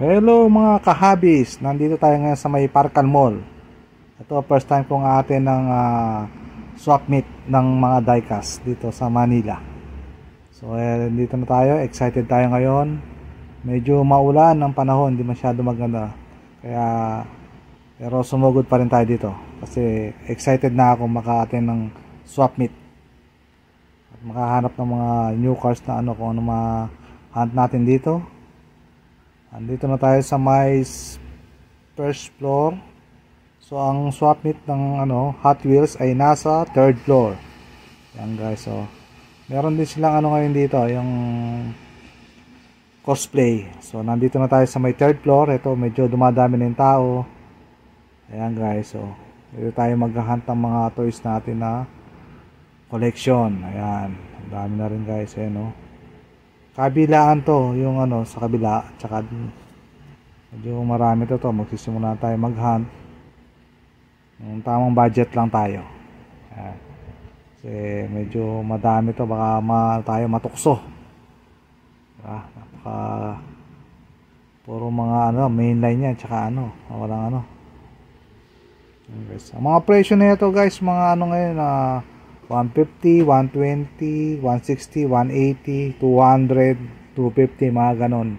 Hello mga kahabis, nandito tayo ngayon sa may Parcan Mall. Ito first time kong aatin ng swap meet ng mga diecast dito sa Manila. So dito na tayo, excited tayo ngayon. Medyo maulan ang panahon, hindi masyado maganda. Pero sumugod pa rin tayo dito kasi excited na ako makaatin ng swap meet. At makahanap ng mga new cars na kung ano ma-hunt natin dito. Andito na tayo sa may first floor. So ang swap meet ng Hot Wheels ay nasa third floor. Yan guys, so meron din silang ngayon dito, yung cosplay. So nandito na tayo sa may third floor. Ito medyo dumadami na yung tao. Ayan guys, so dito tayo maghahunt ng mga toys natin na collection. Ayan, ang dami na rin guys, kabilaan to, yung sa kabila, tsaka medyo marami to. Magsisimula tayo mag-hunt. Yung tamang budget lang tayo. Ayan. Kasi medyo madami to, baka tayo matukso. Napaka puro mga mainline yan, tsaka walang guys. Ang mga presyo na ito guys, mga ngayon 150, 120, 160, 180, 200, 250, mga ganon.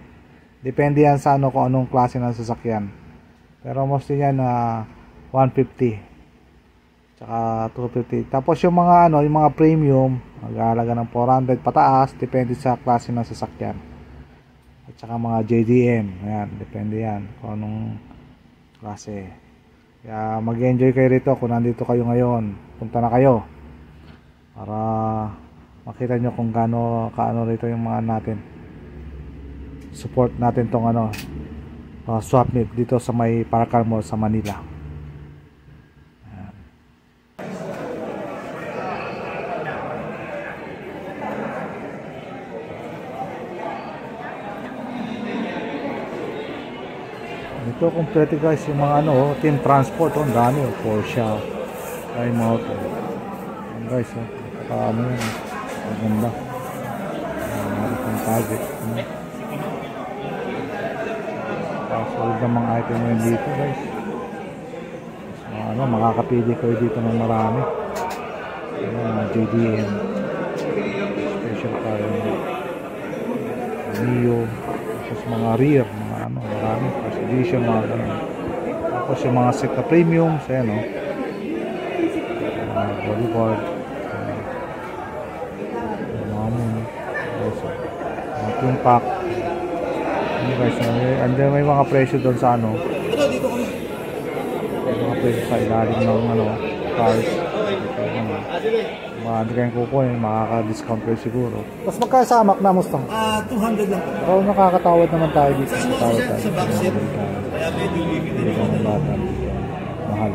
Depende yan sa kung anong klase ng sasakyan. Pero mostly yan 150 tsaka 250. Tapos yung mga yung mga premium, mag-aalaga ng 400 pataas, depende sa klase ng sasakyan. At saka mga JDM, ayan, depende yan kung anong klase. Kaya mag-enjoy kayo rito kung nandito kayo ngayon. Punta na kayo para makita nyo kung kaano rito yung mga natin. Support natin tong swap meet dito sa may Parcan Mall sa Manila. Ayan. Ito kompleto guys yung mga team transport, ang dami, Porsche, time out. Ayan guys, yan, maganda. Ang target. Solid ng mga item yun dito guys. So, makakapili kayo dito ng marami. Mga JDM, special car, Neo, tapos mga rear, mga marami, first edition, mga ganun. Tapos yung mga set na premium, bodyboard, yung pack. Guys, andyan may mga presyo doon sa may mga presyo sa ilalim ng cars. Hindi kayong kukunin, makaka-discount kayo siguro. Tapos magkasamak na Mustang? 200 lang. Pero nakakatawad naman tayo dito. Sa backseat. Kaya medyo mahal.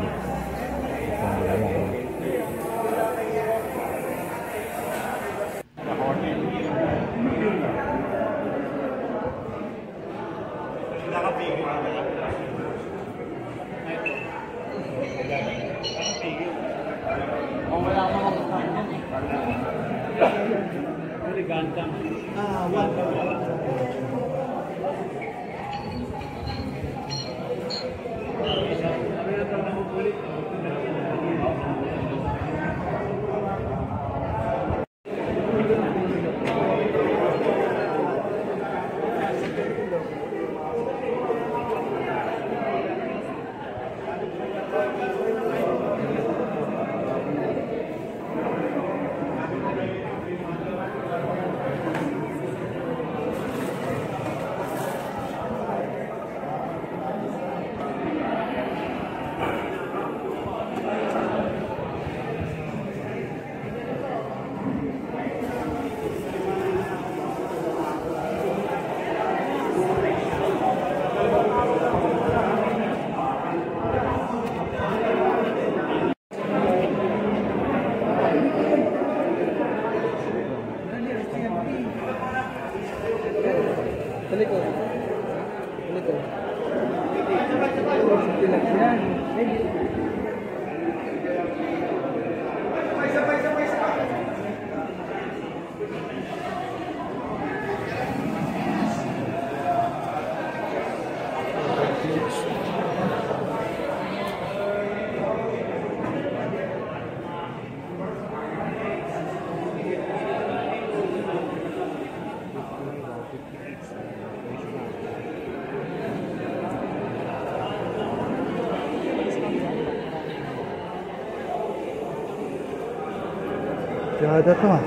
Yada to ah.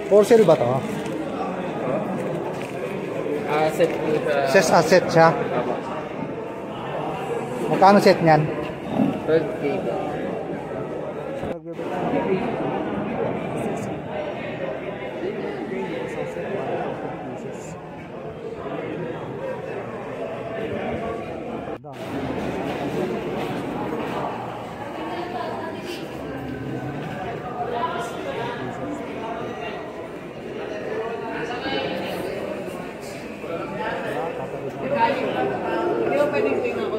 For sale ba to? Asset po siya. Ses asset siya. Magkano set niyan? 12K. Hindi ko pwedeng tingnan ko.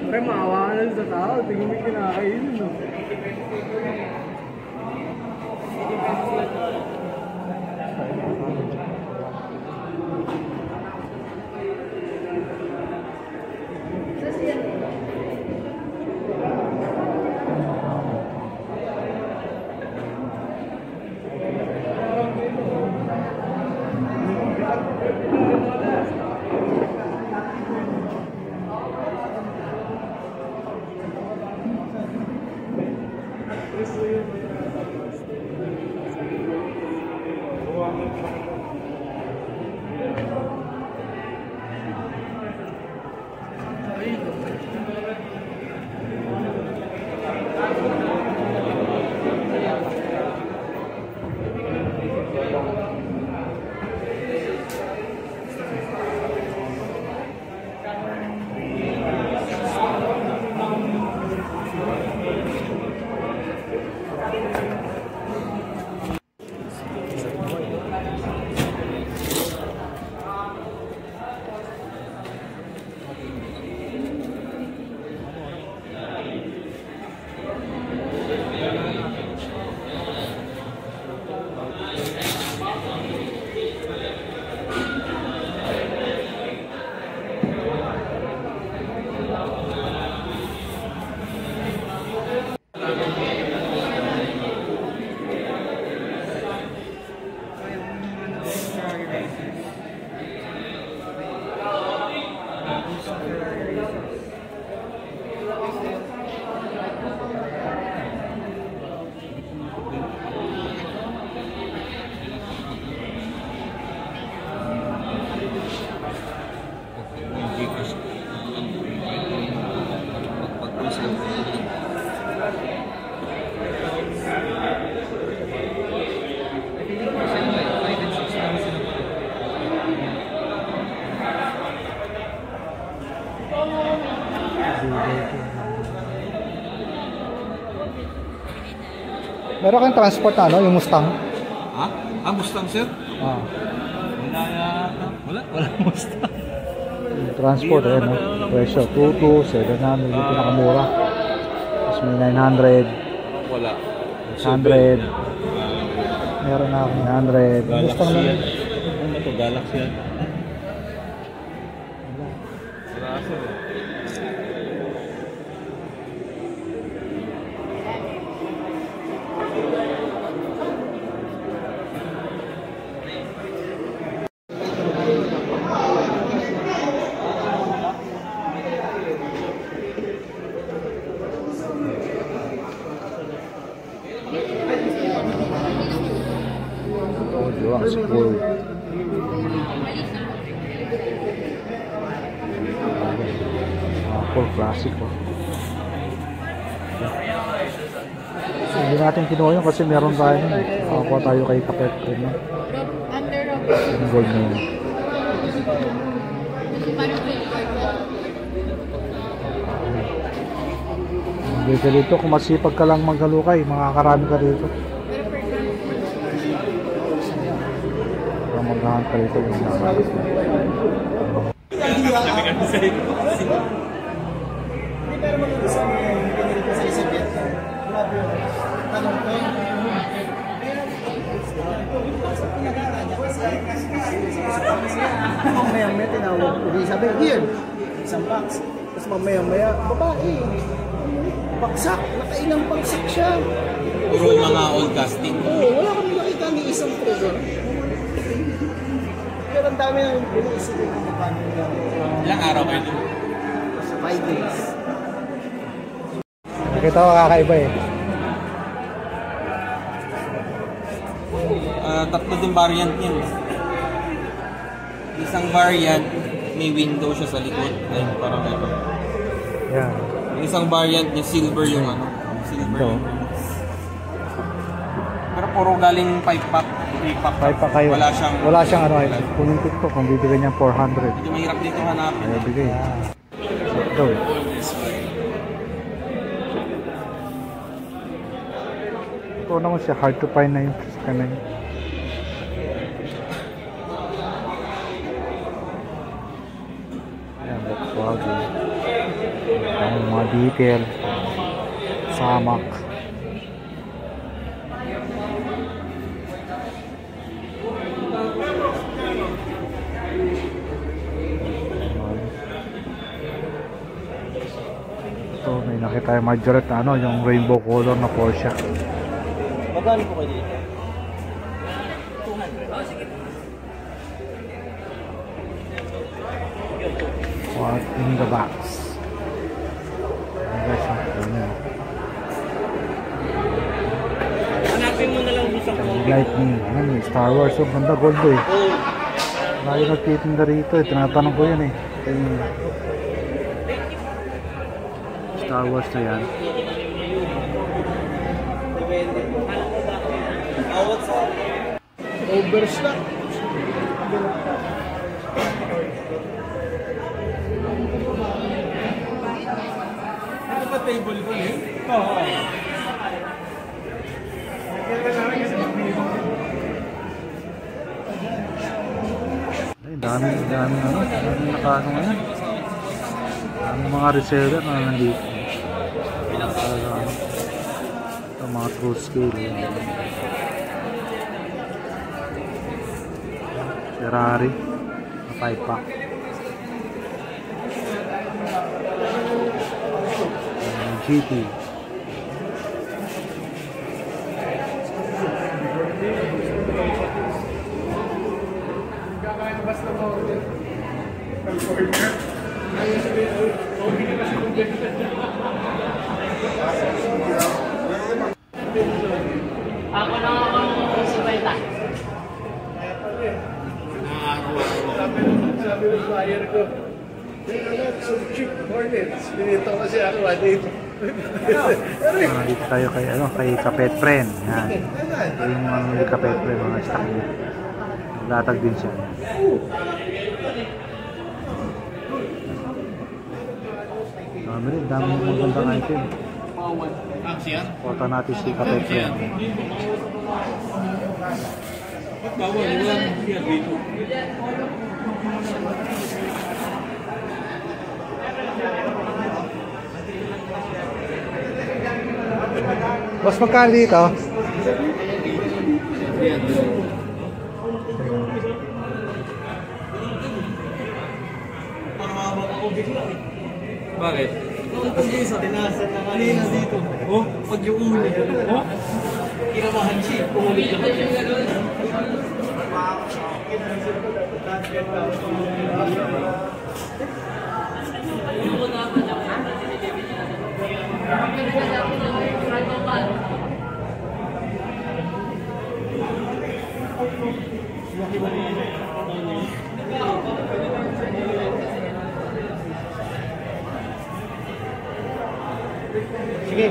Pre, maawa ka na sa tao. Tingin mo kinakainin, no? Meron kang transport na, ano? Yung Mustang? Ha? Ah, Mustang, sir? Ah. Wala yata. Wala Mustang. Yung transport, ayan, no? Presyo, 2.2, 700, yung pinakamura. Tapos may 900, Wala. 600. Meron na akong 900. Yung Mustang Galaxy na. yan. Ano to? Galaxy yan. Wala, sir. Diba? School. Full classic po. Hindi natin kinuha yun kasi meron tayo nun. Nakakuha tayo kay Kapet ko na. Yung gold na yun. Hindi ka dito, kung masipag ka lang maghalukay, makakarami ka dito. Kung maghahan ka dito, yung nakakarami. Pero mag-uusap mo yung pinili ko sa isang Vietnam. Grabe yun. Tanong ko, sa pinag-aaral niya kasi mamaya-maya tinawag ko. Sabi, here, isang box. Tapos mamaya-maya, babae. Bagsak, nakailang bagsak siya. Puro mga old casting. Oo, wala kami nakita ni isang program. Pero ang dami nang iniisip ko kung paano Ilang araw kayo doon? sa 5 days. Nakita ko kakaiba eh. Tatlo din variant yan. Isang variant, may window siya sa likod. Like, parang ito. Yan. Yung isang variant niya, silver yung ano. Silver Ito. yung pero puro galing pipe pack. Kahit pa kayo. Wala siyang ano eh. Pumuntik to kung bibigyan niya 400. medyo mahirap dito hanapin. Ayaw bigay. Ito. Ito naman siya. Hard to find na yung scan na yun. Ayan, Volkswagen. Ang mga detail. Samak. Ito, may nakita yung Margaret na ano, yung rainbow color na Porsche. Magkano po kayo dito? What in the box? Ayan guys, ano. Hanapin mo na lang sa Lightning, ano, Star Wars, so ganda gold eh. Lagi nagtitinda rito eh, tinatanong ko yan eh. Ito yung Star Wars na yan. overstock. Ano ba table ko eh? Oo. Ay, dami nakaano ngayon. Dami mga reseller na nandito. Ito mga true scale. Ferrari na 5 pack. GT. Ako na ako si Balta. Sabi ng buyer ko, some cheap Hornets. Binito kasi ako, Dito tayo kay ano, kay Kapet Friend. Yan. Ito yung mga Kapet Friend, mga stock niya. Latag din siya. Dami yung magandang item. Porta natin si Kapet Friend. Bawal, walang siya dito. Boss, magkano dito? Bakit? Pag-isa, tinasan na kanina dito. Oh, pag yung umuli. Oh, kinamahan siya. Umulit naman siya. Sige.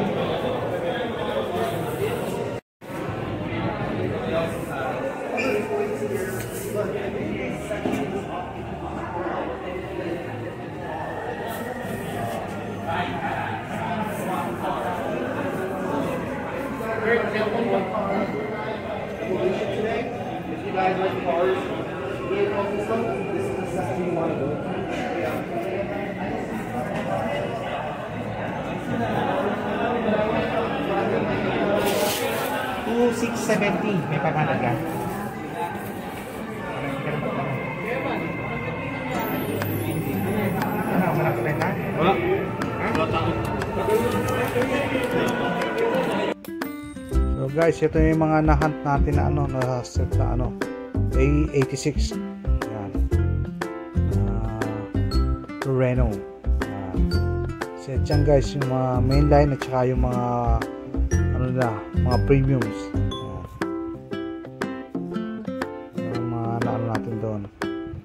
670. May 500 ka? Ano, malaki rin ha? Wala. So guys, ito yung mga na-hunt natin na ano, na set na ano, A86. Yan. Reno. Set yan guys, yung mga mainline at saka yung mga ano na, mga premiums. Yan. Yung mga naano natin doon.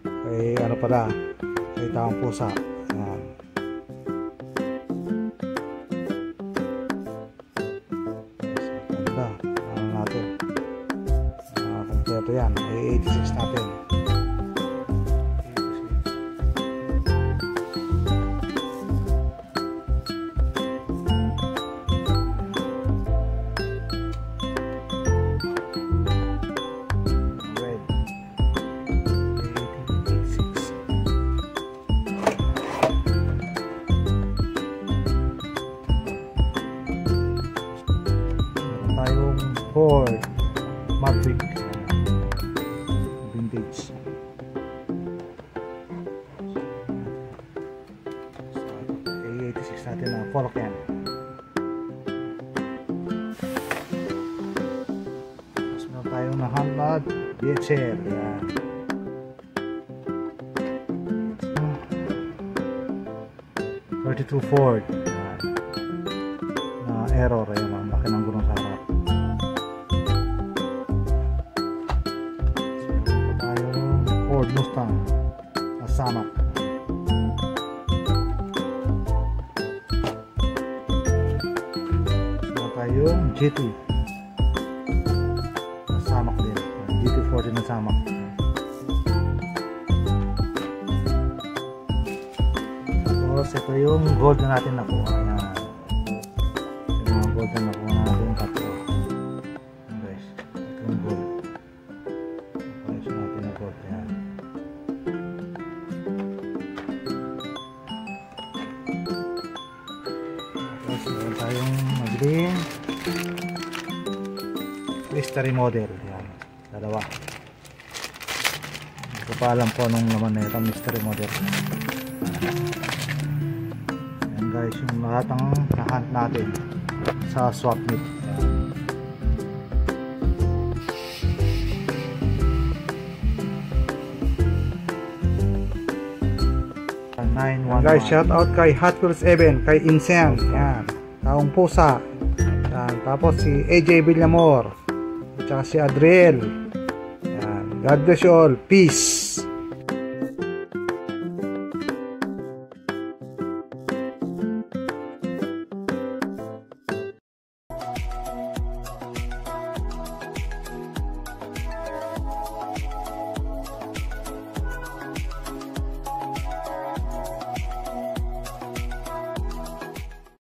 Kay ano pala, kay Taong Pusa. Yan. Ganda. Ano natin. Kompleto yan. A86 natin. Ford Maverick vintage. A86 natin na fork yan. Tapos meron tayong na handled DHL yan. .32 Ford yan. Na error ayun, ang laki ng gulong sa harap. Ford Mustang na samak. Meron tayong GT na samak din. GT40 na samak. Tapos ito yung gold na natin nakuha. Ayan. Yung mga gold na nakuha natin tatlo. Ayan guys, ito yung gold. Ayos natin na gold. Ayan. Tapos meron tayong mabiling mystery model. Yan, dalawa. Hindi ko pa alam po anong laman na ito mystery model. Yan guys, yung lahat ng nahunt natin sa swap meet. Guys, shout out kay Hot Wheels Even, kay Inseng, yan, Taong Pusa, yan, tapos si AJ Villamor, at saka si Adriel, yan, God bless you all, peace.